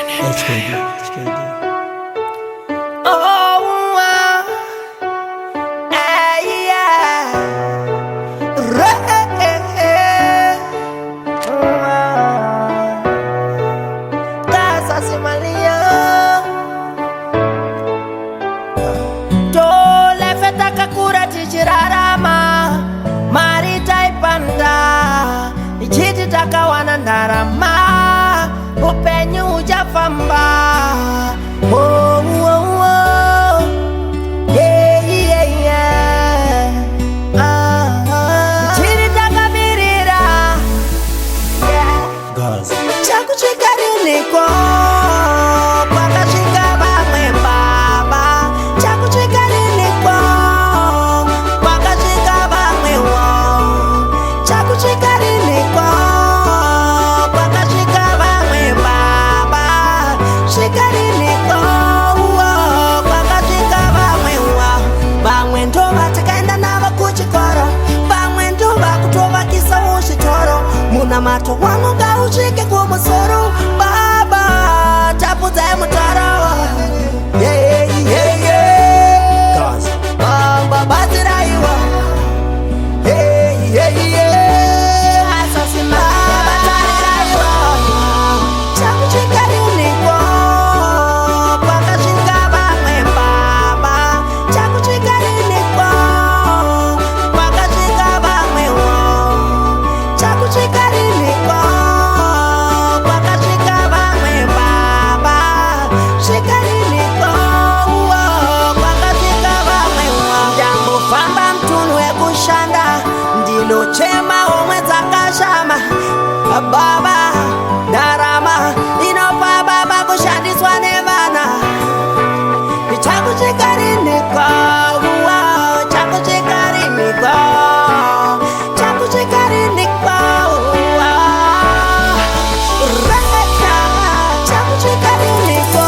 HKD. Oh, yeah. Casa Simalia. Dole feta kakura tichirarama. Marita ipanda. Ichiti takawana ndarama. Upenyu ujafamba. Oh, oh, oh. Yeah, yeah, yeah. Ichiti takamirira. Yeah. Gaza. Chaku chikariniko. Pakashika vamwe baba. Chaku chikariniko. Pakashika vamwe wo. Chaku chikariniko. Pakashika vamwe baba. Chikariniko. Pakashika vamwe wo. Vamwe ndo vatakaenda navo kuchikoro. Vamwe ndo vakutovakisa muchitoro. Muna mato wangu ngauchike kumusoro. Baba tapudza mutaro. Yeah, yeah, yeah. Gaza. Baba batiraiwa. Yeah, yeah, yeah. Asasima batiraiwa. Chakuchikariniko. Pakashika vamwe baba. Chakuchikariniko. Pakashika vamwe wo. Chakuchikariniko. Pakashika vamwe baba. Chikariniko. Pakashika vamwe wo. Ndambofamba mtunu wekushanda. Ndilo chema omwe dzakashama. Baba ndarama inopa baba kushandiswa nevana. Chakuchikariniko. Chakuchikariniko. Chakuchikariniko. Chakuchikariniko.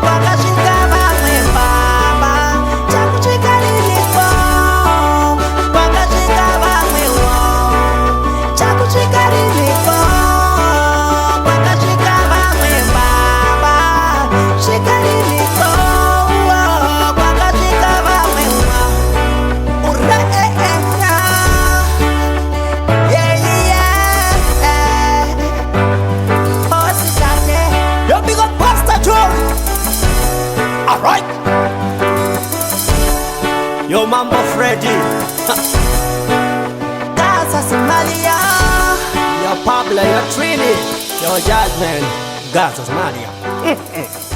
Pakashika vamwe baba. Chakuchikariniko. Pakashika vamwe wo. Chakuchikariniko. Pakashika vamwe baba. Chikariniko. Pakashika vamwe wo. Yeah, yeah. Positane. Yo, big up Pastor Joe. Alright. Yo, Mambo Freddy. Casa Somalia. Yo, Pablo, yo, Trini. Yo, Jasmine. Gaza Somalia.